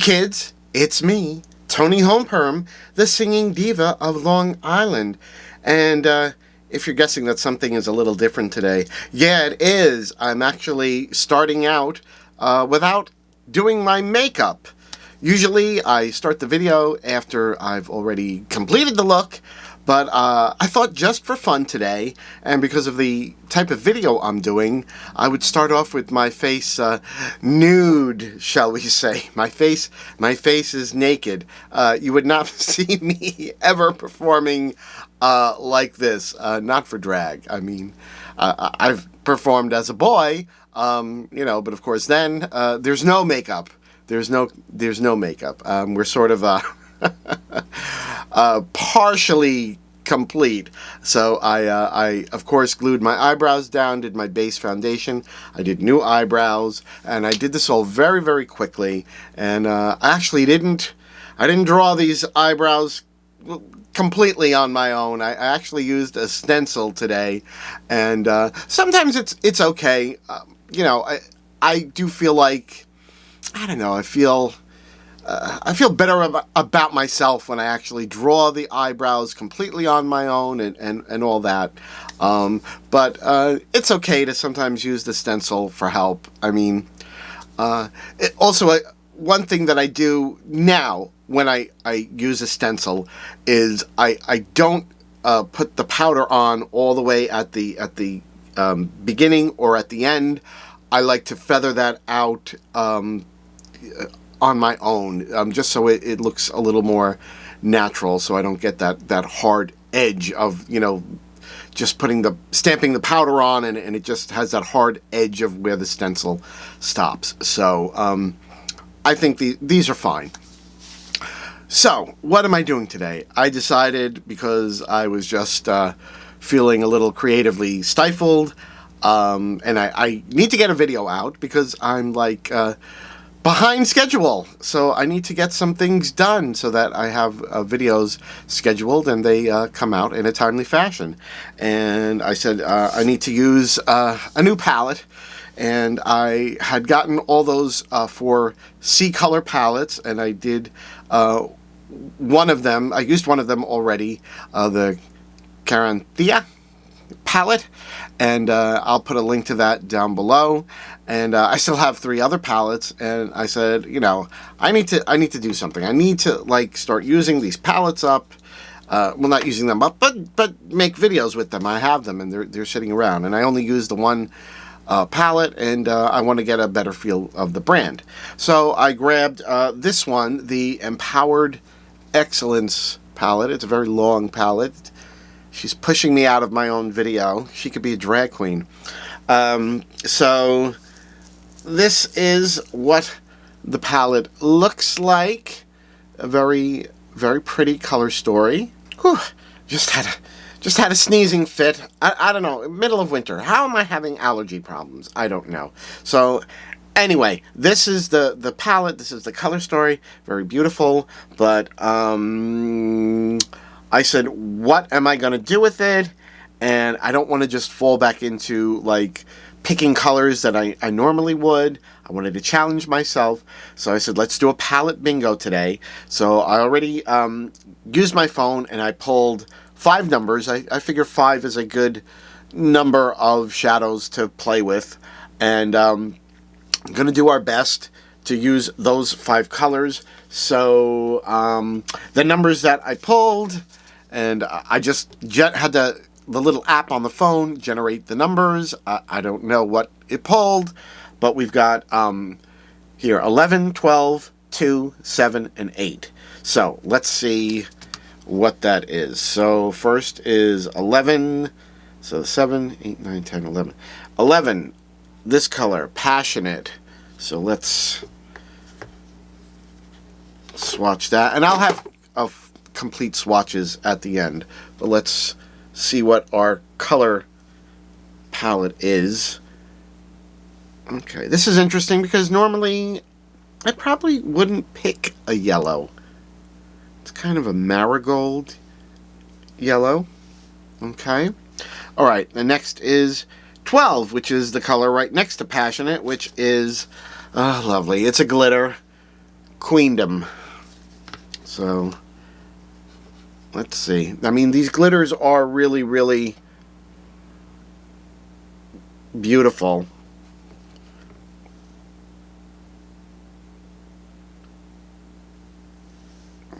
Kids, it's me, Toni Homeperm, the singing diva of Long Island. And if you're guessing that something is a little different today, yeah, it is. I'm actually starting out without doing my makeup. Usually I start the video after I've already completed the look, but I thought just for fun today, and because of the type of video I'm doing, I would start off with my face nude, shall we say. My face is naked. You would not see me ever performing like this. Not for drag. I mean, I've performed as a boy, you know, but of course then there's no makeup. There's no makeup. We're sort of partially complete. So I of course glued my eyebrows down, did my base foundation, I did new eyebrows, and I did this all very, very quickly. And I actually didn't draw these eyebrows completely on my own. I actually used a stencil today, and sometimes it's okay. You know, I do feel like, I don't know, I feel better about myself when I actually draw the eyebrows completely on my own and all that. But it's okay to sometimes use the stencil for help. I mean, one thing that I do now when I use a stencil is I don't put the powder on all the way at the beginning or at the end. I like to feather that out on my own, just so it looks a little more natural, so I don't get that hard edge of, you know, just stamping the powder on, and it just has that hard edge of where the stencil stops. So I think these are fine. So what am I doing today? I decided, because I was just feeling a little creatively stifled, and I need to get a video out because I'm like behind schedule, so I need to get some things done so that I have videos scheduled and they come out in a timely fashion. And I said I need to use a new palette, and I had gotten all those for CColor palettes, and I did one of them. I used one of them already, the Querencia palette, and I'll put a link to that down below. And I still have 3 other palettes, and I said, you know, I need to do something. I need to like start using these palettes up. Well, not using them up, but make videos with them. I have them, and they're sitting around, and I only use the one palette, and I want to get a better feel of the brand. So I grabbed this one, the Empowered Excellence palette. It's a very long palette. She's pushing me out of my own video. She could be a drag queen. So this is what the palette looks like. A very, very pretty color story. Whew, just had a sneezing fit. I don't know, middle of winter. How am I having allergy problems? I don't know. So anyway, this is the palette. This is the color story. Very beautiful. But I said, what am I going to do with it? And I don't want to just fall back into like picking colors that I normally would. I wanted to challenge myself. So I said, let's do a palette bingo today. So I already used my phone, and I pulled 5 numbers. I figure 5 is a good number of shadows to play with. And I'm going to do our best to use those 5 colors. So the numbers that I pulled, and I just had the little app on the phone generate the numbers. I don't know what it pulled, but we've got here 11, 12, 2, 7, and 8. So let's see what that is. So first is 11. So 7, 8, 9, 10, 11. 11, this color, Passionate. So let's swatch that. And I'll have complete swatches at the end. But let's see what our color palette is. Okay, this is interesting because normally I probably wouldn't pick a yellow. It's kind of a marigold yellow. Okay. All right, the next is 12, which is the color right next to Passionate, which is lovely. It's a glitter. queendom. So let's see. I mean, these glitters are really, really beautiful.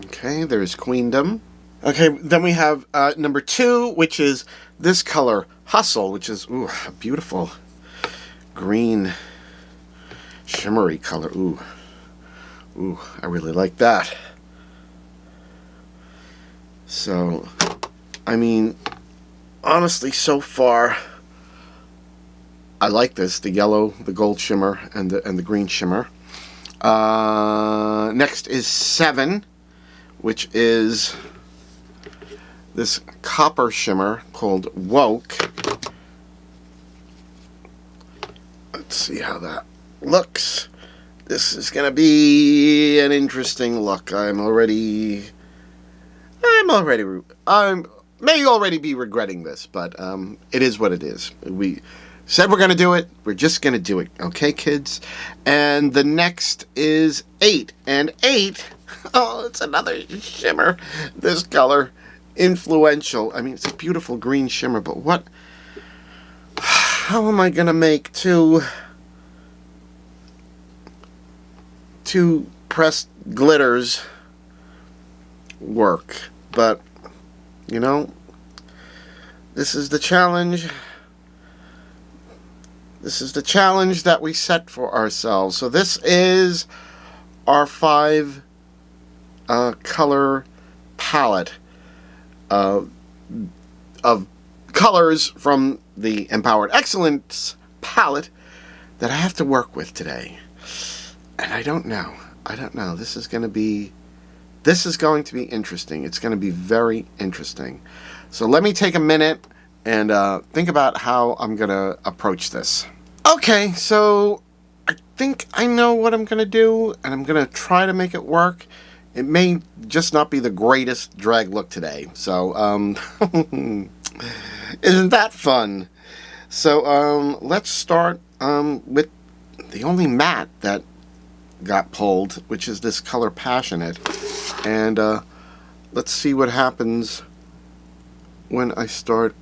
Okay, there's queendom. Okay, then we have number 2, which is this color, Hustle, which is, ooh, a beautiful green shimmery color. Ooh, I really like that. So, I mean, honestly, so far, I like this, the yellow, the gold shimmer, and the green shimmer. Next is 7, which is this copper shimmer called Woke. Let's see how that looks. This is going to be an interesting look. I may already be regretting this, but it is what it is. We said we're going to do it. We're just going to do it. Okay, kids? And the next is 8. And 8, oh, it's another shimmer. This color, Influential. I mean, it's a beautiful green shimmer, but how am I going to make two pressed glitters work? But, you know, this is the challenge. This is the challenge that we set for ourselves. So this is our 5 color palette of colors from the Empowered Excellence palette that I have to work with today. And I don't know. This is going to be interesting. It's going to be very interesting. So let me take a minute and think about how I'm going to approach this. Okay, so I think I know what I'm going to do, and I'm going to try to make it work. It may just not be the greatest drag look today. So, isn't that fun? So, let's start with the only matte that got pulled, which is this color Passionate. And let's see what happens when I start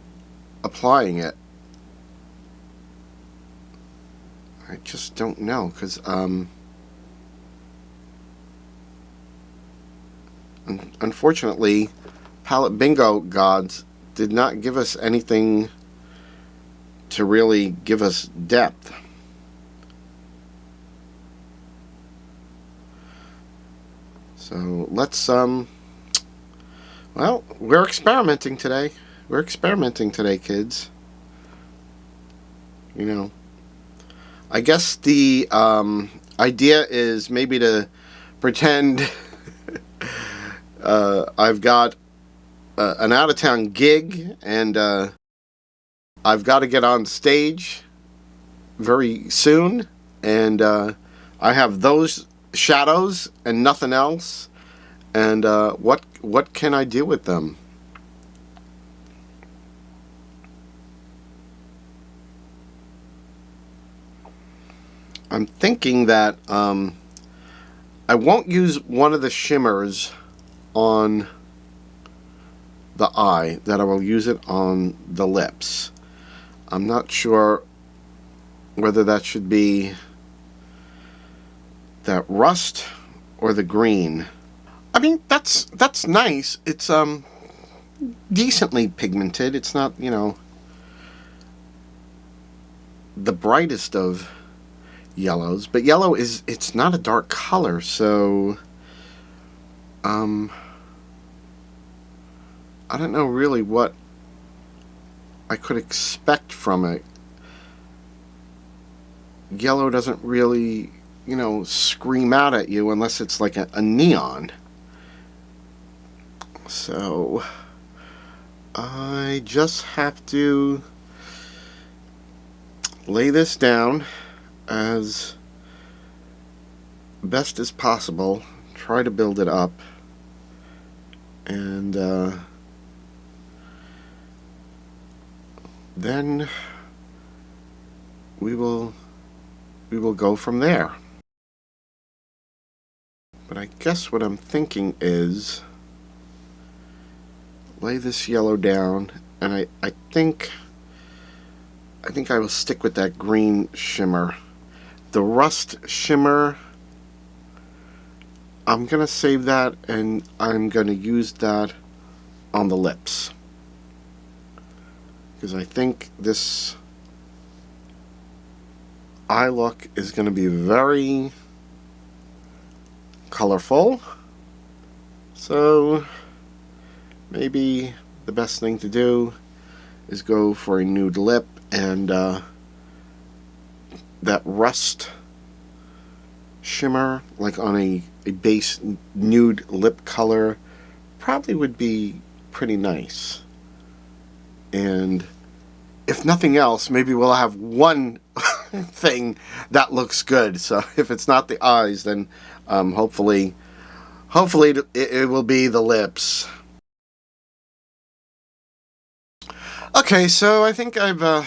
applying it. I just don't know, because unfortunately, Palette Bingo gods did not give us anything to really give us depth. So let's well, we're experimenting today. Kids. You know, I guess the idea is maybe to pretend I've got an out-of-town gig, and I've got to get on stage very soon, and I have those shadows and nothing else, and what can I do with them? I'm thinking that I won't use one of the shimmers on the eye, that I will use it on the lips. I'm not sure whether that should be that rust or the green. I mean, that's nice. It's decently pigmented. It's not, you know, the brightest of yellows, but yellow it's not a dark color, so I don't know really what I could expect from it. Yellow doesn't really, you know, scream out at you unless it's like a neon. So I just have to lay this down as best as possible, try to build it up, and then we will go from there. But I guess what I'm thinking is lay this yellow down, and I think I will stick with that green shimmer. The rust shimmer, I'm gonna save that, and I'm gonna use that on the lips, because I think this eye look is gonna be very colorful. So maybe the best thing to do is go for a nude lip, and that rust shimmer, like on a base nude lip color, probably would be pretty nice. And if nothing else, maybe we'll have one thing that looks good. So if it's not the eyes, then hopefully it will be the lips. Okay, so I think I've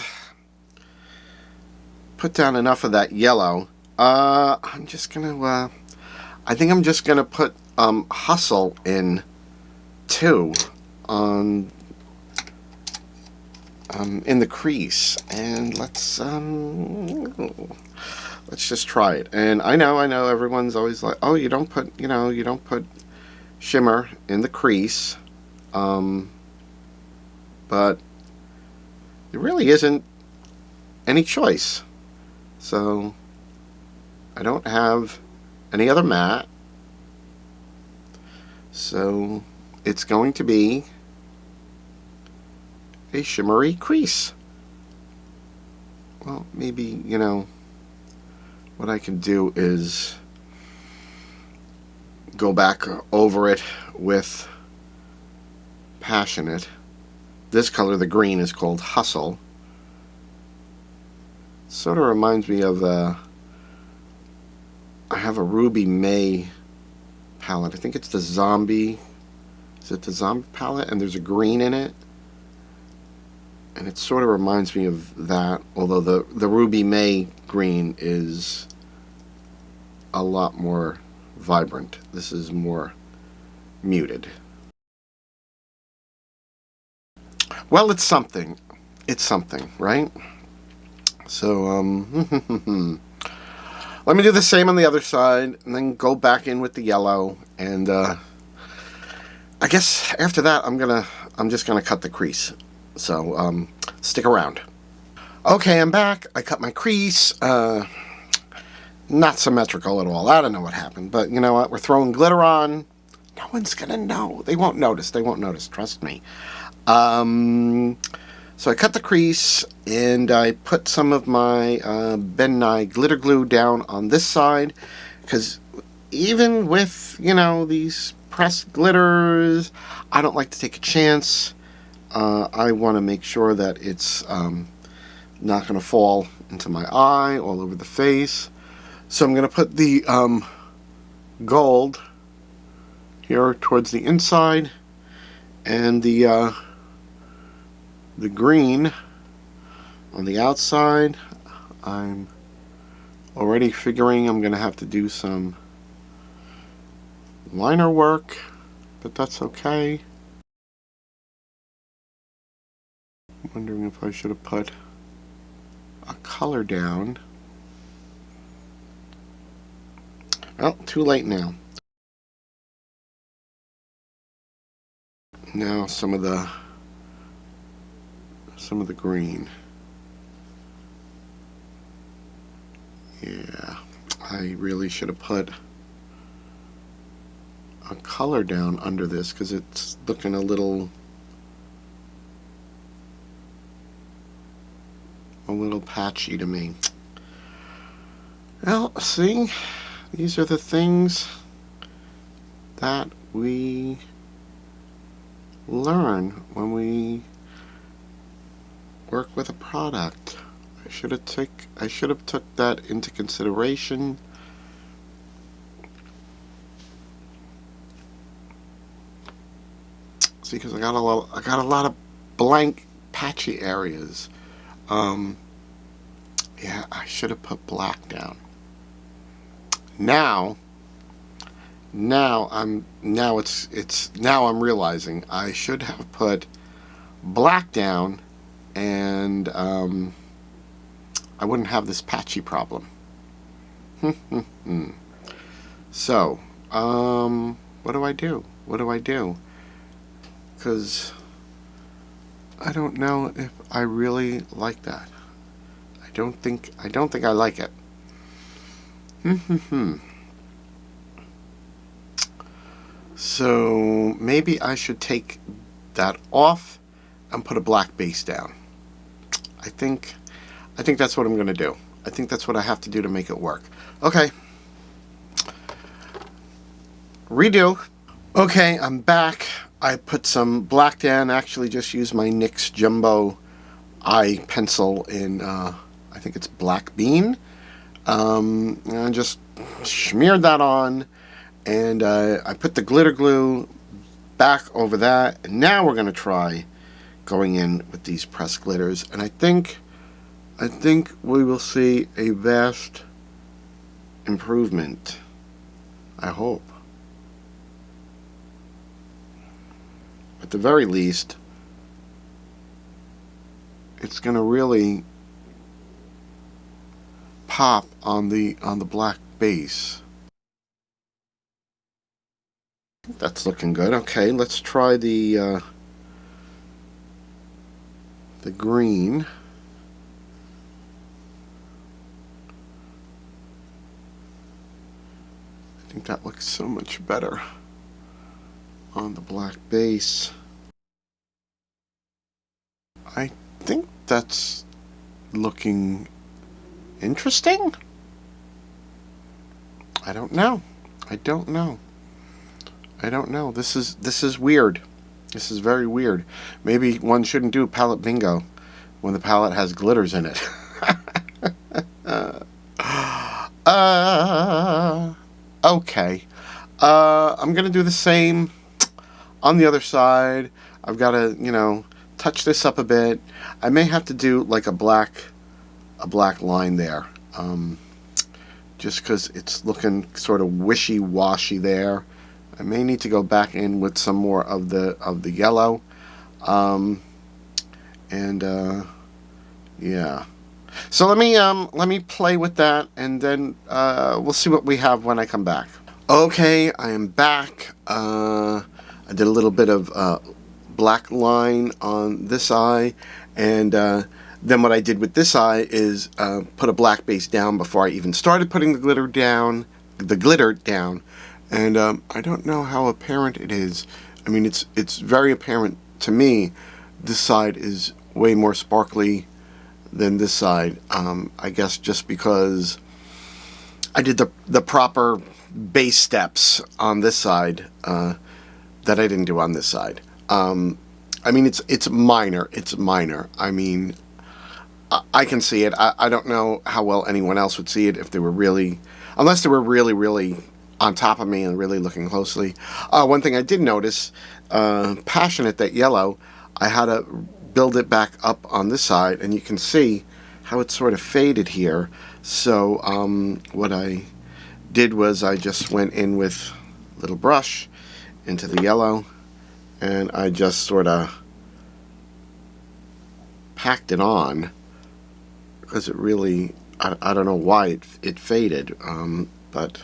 put down enough of that yellow. I'm just gonna I think I'm just gonna put Hustle in too on in the crease, and let's just try it. And I know everyone's always like, oh, you don't put shimmer in the crease, but there really isn't any choice. So I don't have any other matte, so it's going to be a shimmery crease. Well, maybe, what I can do is go back over it with Passionate. This color, the green, is called Hustle. Sort of reminds me of I have a Ruby May palette. I think it's the Zombie. Is it the Zombie palette? And there's a green in it. And it sort of reminds me of that, although the Ruby May green is a lot more vibrant. This is more muted. Well, it's something. It's something, right? So, let me do the same on the other side, and then go back in with the yellow, and I guess after that I'm just gonna cut the crease. So stick around. Okay, I'm back. I cut my crease. Not symmetrical at all. I don't know what happened, but you know what? We're throwing glitter on. No one's gonna know. They won't notice. They won't notice. Trust me. So I cut the crease, and I put some of my Ben Nye glitter glue down on this side, because even with, these pressed glitters, I don't like to take a chance. I want to make sure that it's not going to fall into my eye, all over the face. So I'm going to put the gold here towards the inside, and the green on the outside. I'm already figuring I'm going to have to do some liner work, but that's okay. I'm wondering if I should have put a color down. Well, too late now. Now some of the green. Yeah, I really should have put a color down under this, because it's looking a little patchy to me. Well, see, these are the things that we learn when we work with a product. I should have took that into consideration. See, because I got a lot of blank, patchy areas. Yeah, I should have put black down. Now now I'm realizing I should have put black down, and I wouldn't have this patchy problem. So, what do I do? What do I do? Because I don't know if I really like that. I don't think I like it. So maybe I should take that off and put a black base down. I think that's what I'm going to do. I think that's what I have to do to make it work. Okay. Redo. Okay, I'm back. I put some black down. Actually, just used my NYX Jumbo eye pencil in, I think it's Black Bean. And just smeared that on. And I put the glitter glue back over that. And now we're going to try going in with these pressed glitters. And I think we will see a vast improvement. I hope. At the very least, it's going to really pop on the black base. That's looking good. Okay, let's try the green. I think that looks so much better on the black base. I think that's looking interesting. I don't know. This is weird. This is very weird. Maybe one shouldn't do palette bingo when the palette has glitters in it. Okay. I'm gonna do the same on the other side. I've got to, touch this up a bit. I may have to do like a black line there, just because it's looking sort of wishy-washy there. I may need to go back in with some more of the yellow, yeah. So let me play with that, and then we'll see what we have when I come back. Okay, I am back. I did a little bit of black line on this eye, and then what I did with this eye is put a black base down before I even started putting the glitter down. And I don't know how apparent it is. I mean, it's very apparent to me. This side is way more sparkly than this side. I guess just because I did the proper base steps on this side that I didn't do on this side. I mean, it's minor. It's minor. I mean, I can see it. I don't know how well anyone else would see it if they were really, unless they were really, really on top of me and really looking closely. One thing I did notice, Passionate, that yellow, I had to build it back up on this side, and you can see how it sort of faded here. So what I did was I just went in with a little brush into the yellow, and I just sort of packed it on, because it really, I don't know why it faded, but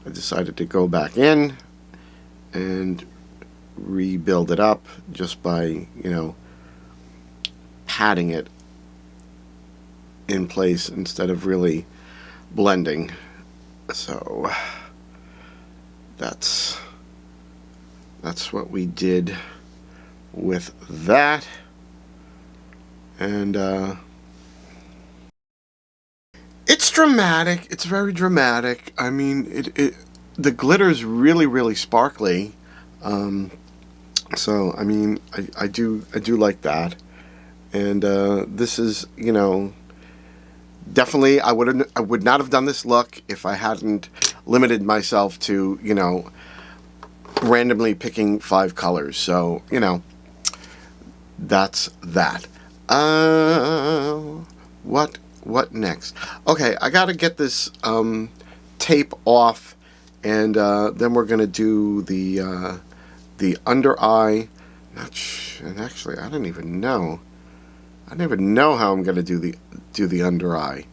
I decided to go back in and rebuild it up just by, patting it in place instead of really blending. So that's what we did with that. And it's dramatic. It's very dramatic. I mean, the glitter is really, really sparkly. So I mean, I do like that. And this is, definitely I would not have done this look if I hadn't limited myself to, randomly picking 5 colors. So, that's that. What next? Okay, I gotta get this tape off And then we're going to do the under eye. And actually, I don't even know. I don't even know how I'm going to do the under eye.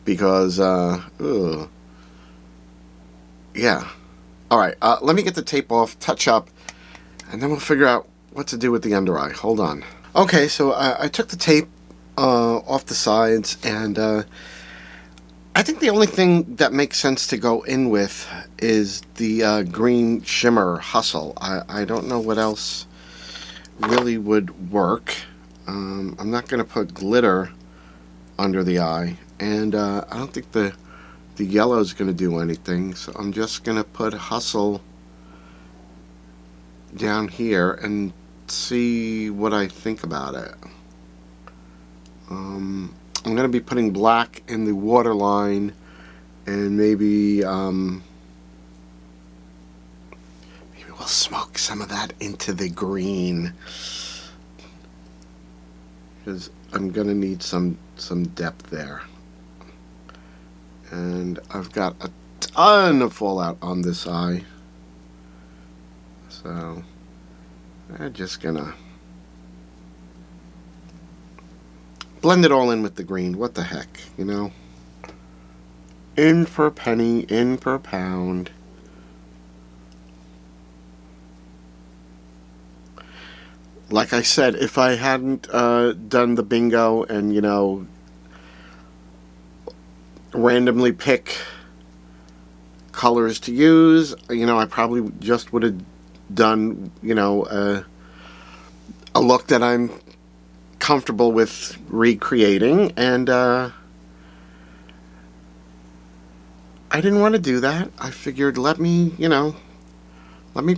Because, yeah. Alright, let me get the tape off, touch up, and then we'll figure out what to do with the under eye. Hold on. Okay, so I took the tape off the sides, and I think the only thing that makes sense to go in with is the green shimmer hustle. I don't know what else really would work. I'm not going to put glitter under the eye, and I don't think the yellow is going to do anything, so I'm just going to put hustle down here and see what I think about it. I'm going to be putting black in the waterline, and maybe we'll smoke some of that into the green, because I'm going to need some depth there. And I've got a ton of fallout on this eye, so I'm just gonna blend it all in with the green. What the heck, you know? In per penny, in per pound. Like I said, if I hadn't done the bingo and, you know, randomly pick colors to use, you know, I probably just would have done, you know, a look that I'm comfortable with recreating, and I didn't want to do that. I figured let me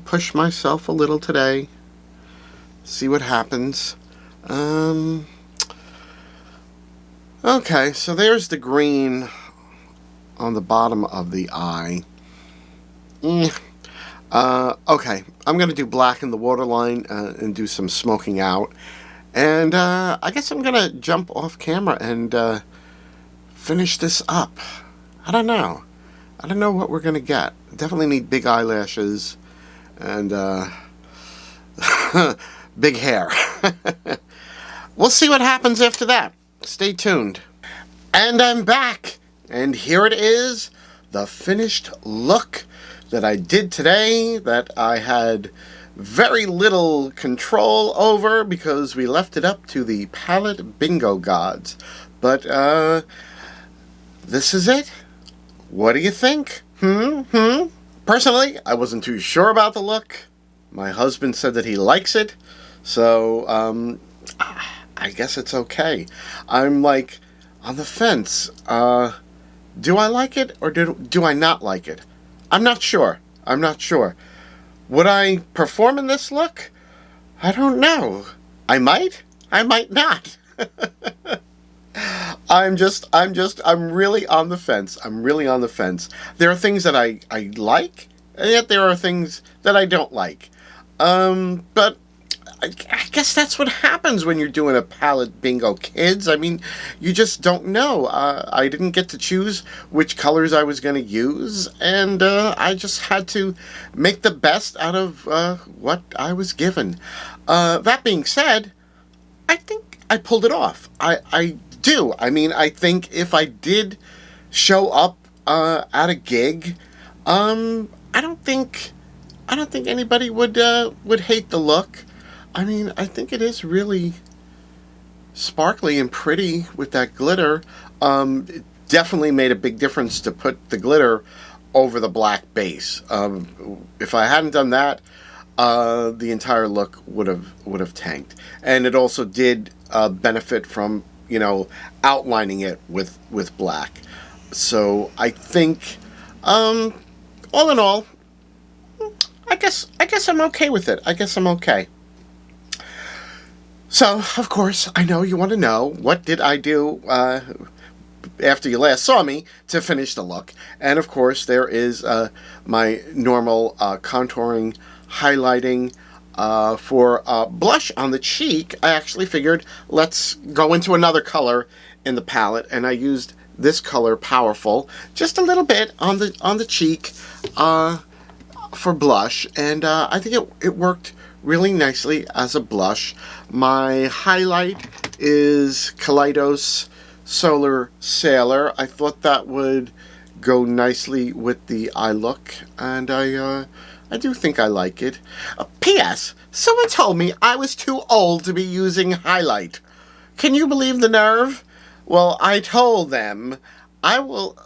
push myself a little today, see what happens. Okay, so there's the green on the bottom of the eye. Okay, I'm going to do black in the waterline and do some smoking out. And I guess I'm going to jump off camera and finish this up. I don't know. I don't know what we're going to get. Definitely need big eyelashes and big hair. We'll see what happens after that. Stay tuned. And I'm back. And here it is, the finished look that I did today, that I had very little control over because we left it up to the palette bingo gods. But this is it. What do you think? Personally, I wasn't too sure about the look. My husband said that he likes it, so I guess it's okay. I'm like on the fence. Do I like it or do I not like it? I'm not sure. I'm not sure. Would I perform in this look? I don't know. I might. I might not. I'm really on the fence. I'm really on the fence. There are things that I like, and yet there are things that I don't like. But I guess that's what happens when you're doing a palette bingo, kids. I mean, you just don't know. I didn't get to choose which colors I was going to use, and I just had to make the best out of what I was given. That being said, I think I pulled it off. I do. I mean, I think if I did show up at a gig, I don't think anybody would hate the look. I mean, I think it is really sparkly and pretty with that glitter. It definitely made a big difference to put the glitter over the black base. If I hadn't done that, the entire look would have tanked. And it also did benefit from, you know, outlining it with black. So I think, all in all, I guess I'm okay with it. I guess I'm okay. So, of course, I know you want to know, what did I do after you last saw me to finish the look? And, of course, there is my normal contouring, highlighting. For blush on the cheek, I actually figured let's go into another color in the palette, and I used this color, Powerful, just a little bit on the cheek for blush, and I think it worked really nicely as a blush. My highlight is Kaleidos Solar Sailor. I thought that would go nicely with the eye look, and I do think I like it. P.S. Someone told me I was too old to be using highlight. Can you believe the nerve? Well, I told them I will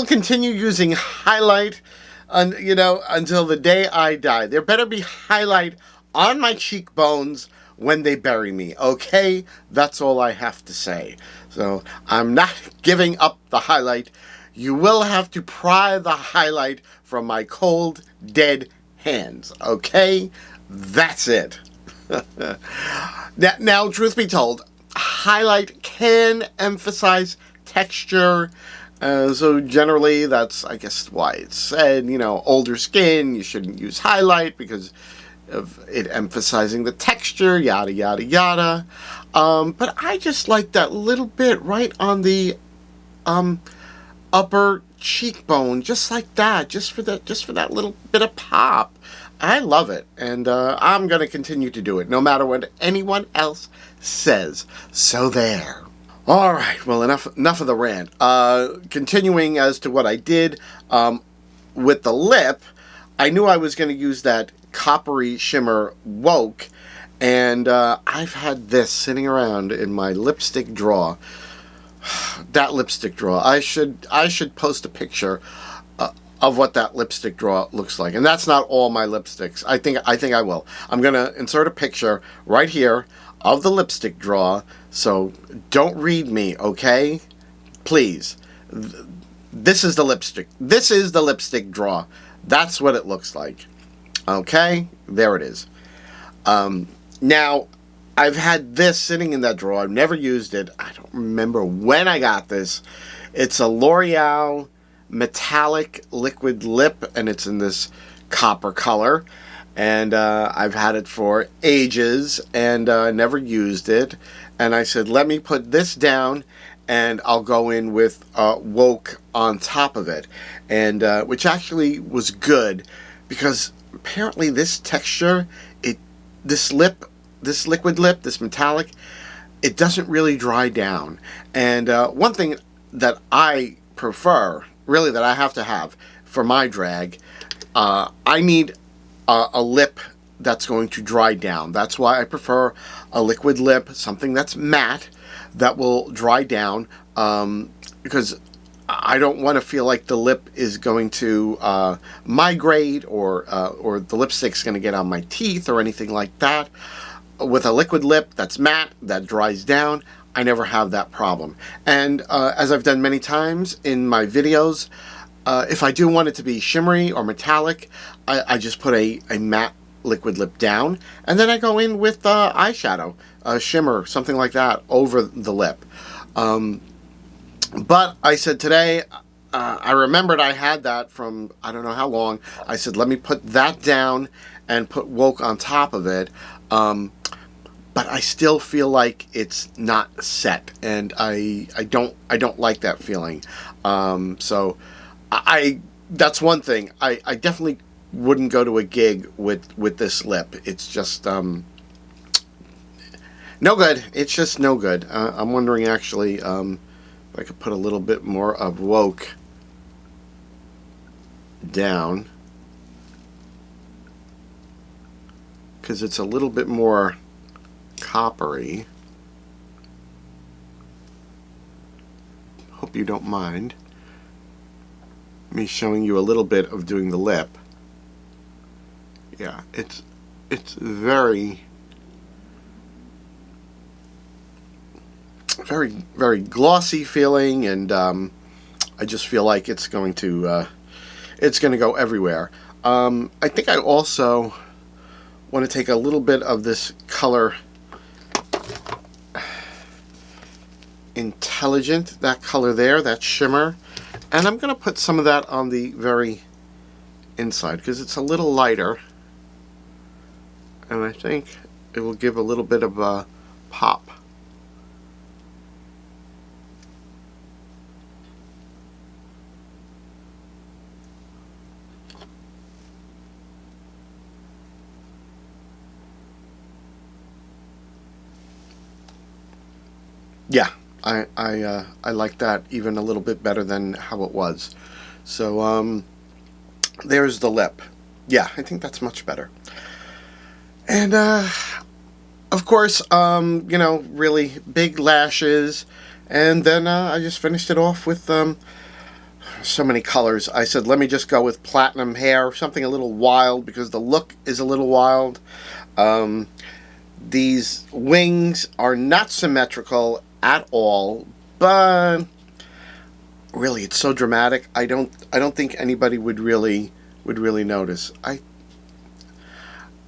continue using highlight until the day I die. There better be highlight on my cheekbones when they bury me, okay? That's all I have to say. So I'm not giving up the highlight. You will have to pry the highlight from my cold, dead hands, okay? That's it. Now, truth be told, highlight can emphasize texture. So generally, that's, I guess, why it's said, older skin, you shouldn't use highlight because of it emphasizing the texture, yada, yada, yada. But I just like that little bit right on the upper cheekbone, just like that, just for that little bit of pop. I love it, and I'm going to continue to do it, no matter what anyone else says. So there. All right, well, enough of the rant. Continuing as to what I did with the lip, I knew I was going to use that coppery shimmer Woke, and I've had this sitting around in my lipstick drawer. That lipstick drawer. I should post a picture of what that lipstick drawer looks like, and that's not all my lipsticks. I think I will. I'm gonna insert a picture right here of the lipstick drawer. So don't read me, okay? Please. This is the lipstick. This is the lipstick drawer. That's what it looks like. Okay, there it is. Now, I've had this sitting in that drawer. I've never used it. I don't remember when I got this. It's a L'Oreal metallic liquid lip, and it's in this copper color. And I've had it for ages and never used it. And I said, let me put this down, and I'll go in with Woke on top of it. And which actually was good, because apparently this texture, this liquid lip, this metallic, it doesn't really dry down. And one thing that I prefer, really that I have to have for my drag, I need a lip that's going to dry down. That's why I prefer a liquid lip, something that's matte, that will dry down, because I don't want to feel like the lip is going to migrate, or the lipstick's going to get on my teeth or anything like that. With a liquid lip that's matte, that dries down, I never have that problem. And as I've done many times in my videos, if I do want it to be shimmery or metallic, I just put a matte liquid lip down, and then I go in with eyeshadow, shimmer, something like that, over the lip. But I said today, I remembered I had that from I don't know how long. I said, let me put that down and put Woke on top of it. But I still feel like it's not set, and I don't like that feeling. So that's one thing. I definitely wouldn't go to a gig with this lip. It's just no good. It's just no good. I'm wondering actually if I could put a little bit more of Woke down, because it's a little bit more coppery. Hope you don't mind me showing you a little bit of doing the lip. Yeah, it's very very glossy feeling, and I just feel like it's going to go everywhere. I think I also want to take a little bit of this color Intelligent, that color there, that shimmer, and I'm going to put some of that on the very inside because it's a little lighter, and I think it will give a little bit of a pop. Yeah, I like that even a little bit better than how it was. So there's the lip. Yeah, I think that's much better. And of course, you know, really big lashes. And then I just finished it off with so many colors. I said, let me just go with platinum hair, something a little wild because the look is a little wild. These wings are not symmetrical at all, but really, it's so dramatic. I don't think anybody would really notice. I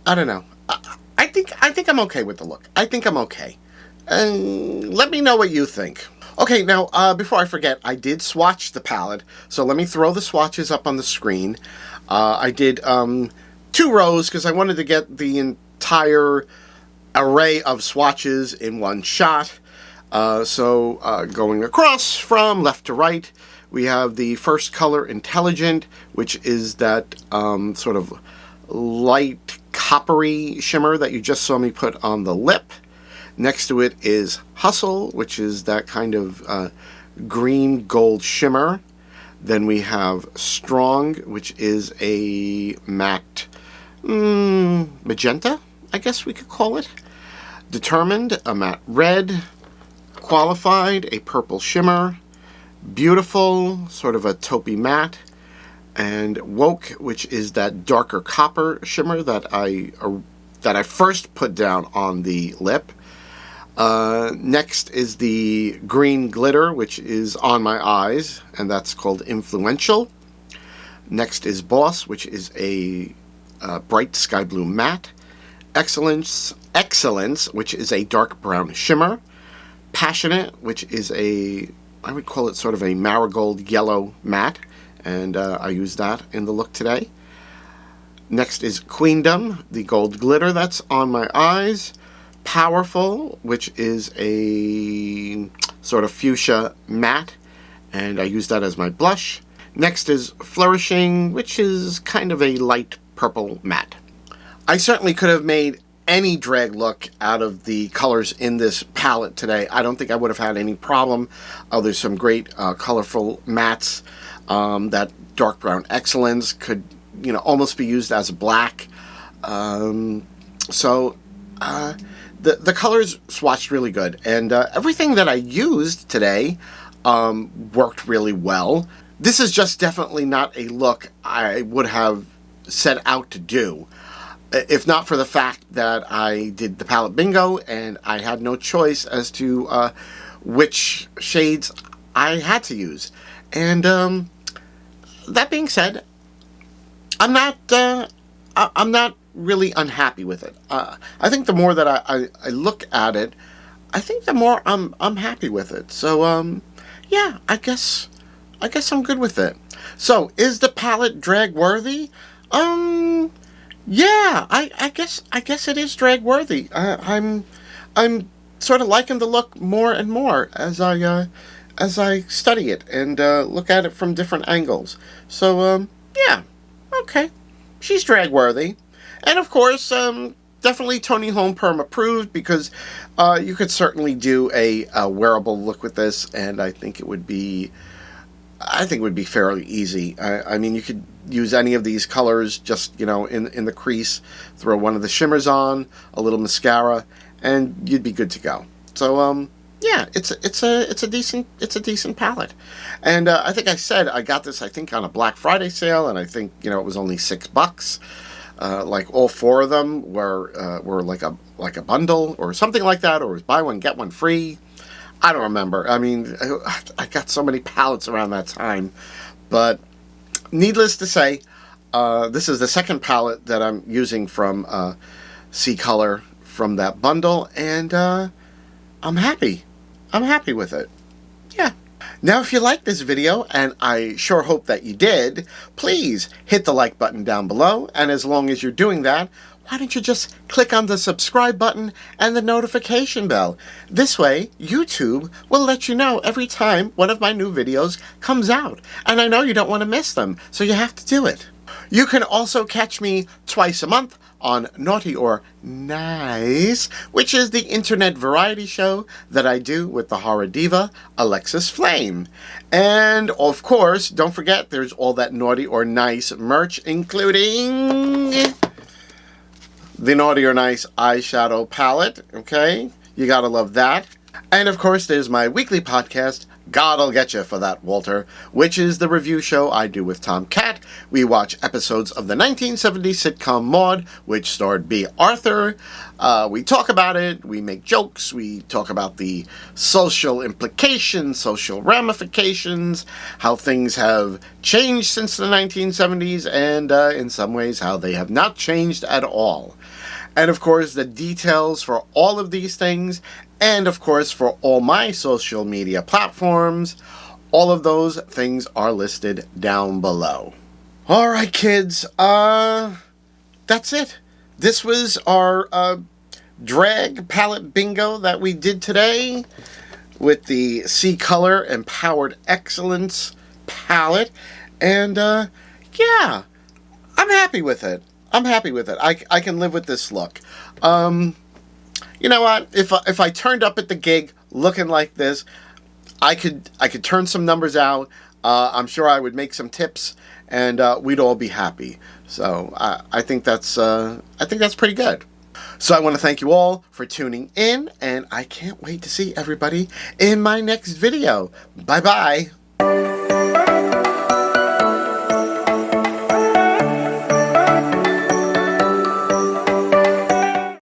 don't know. I think I'm okay with the look. I think I'm okay. And let me know what you think. Okay, now, before I forget, I did swatch the palette, so let me throw the swatches up on the screen. I did 2 rows because I wanted to get the entire array of swatches in one shot. So going across from left to right, we have the first color, Intelligent, which is that sort of light coppery shimmer that you just saw me put on the lip. Next to it is Hustle, which is that kind of green gold shimmer. Then we have Strong, which is a matte magenta, I guess we could call it. Determined, a matte red. Qualified, a purple shimmer. Beautiful, sort of a taupey matte. And Woke, which is that darker copper shimmer that I first put down on the lip. Next is the green glitter, which is on my eyes, and that's called Influential. Next is Boss, which is a bright sky blue matte. Excellence, which is a dark brown shimmer. Passionate, which is I would call it sort of a marigold yellow matte, and I use that in the look today. Next is Queendom, the gold glitter that's on my eyes. Powerful, which is a sort of fuchsia matte, and I use that as my blush. Next is Flourishing, which is kind of a light purple matte. I certainly could have made any drag look out of the colors in this palette today. I don't think I would have had any problem. There's some great colorful mattes. That dark brown Excellence could, you know, almost be used as black. So the colors swatched really good, and everything that I used today worked really well. This is just definitely not a look I would have set out to do, if not for the fact that I did the palette bingo and I had no choice as to which shades I had to use. And that being said, I'm not really unhappy with it. I think the more that I look at it, I think the more I'm happy with it. So yeah, I guess I'm good with it. So is the palette drag worthy? Yeah, I guess it is drag worthy. I'm sort of liking the look more and more as I study it and look at it from different angles. So yeah, okay, she's drag worthy. And of course, definitely ToniHomeperm approved, because you could certainly do a wearable look with this, and I think it would be fairly easy. I mean, you could use any of these colors, just, you know, in the crease, throw one of the shimmers on, a little mascara, and you'd be good to go. So yeah, it's a decent palette. And I think I said I got this, I think, on a Black Friday sale, and I think, you know, it was only $6. Like all 4 of them were like a bundle or something like that, or it was buy one get one free. I don't remember. I mean, I got so many palettes around that time, but needless to say, this is the second palette that I'm using from CColor from that bundle, and I'm happy. I'm happy with it. Yeah. Now, if you liked this video, and I sure hope that you did, please hit the like button down below, and as long as you're doing that, why don't you just click on the subscribe button and the notification bell? This way, YouTube will let you know every time one of my new videos comes out, and I know you don't want to miss them, so you have to do it. You can also catch me twice a month on Naughty or Nice, which is the internet variety show that I do with the horror diva Alexis Flame. And of course, don't forget there's all that Naughty or Nice merch, including the Naughty or Nice eyeshadow palette, okay? You gotta love that. And of course, there's my weekly podcast, God'll Get You for That, Walter, which is the review show I do with Tom Cat. We watch episodes of the 1970s sitcom Maude, which starred B. Arthur. We talk about it, we make jokes, we talk about the social implications, social ramifications, how things have changed since the 1970s, and in some ways how they have not changed at all. And of course, the details for all of these things, and of course, for all my social media platforms, all of those things are listed down below. All right, kids, that's it. This was our drag palette bingo that we did today with the CColor Empowered Excellence palette. And yeah, I'm happy with it. I'm happy with it. I can live with this look. You know what? If I turned up at the gig looking like this, I could turn some numbers out. I'm sure I would make some tips, and we'd all be happy. So I think that's pretty good. So I want to thank you all for tuning in, and I can't wait to see everybody in my next video. Bye bye.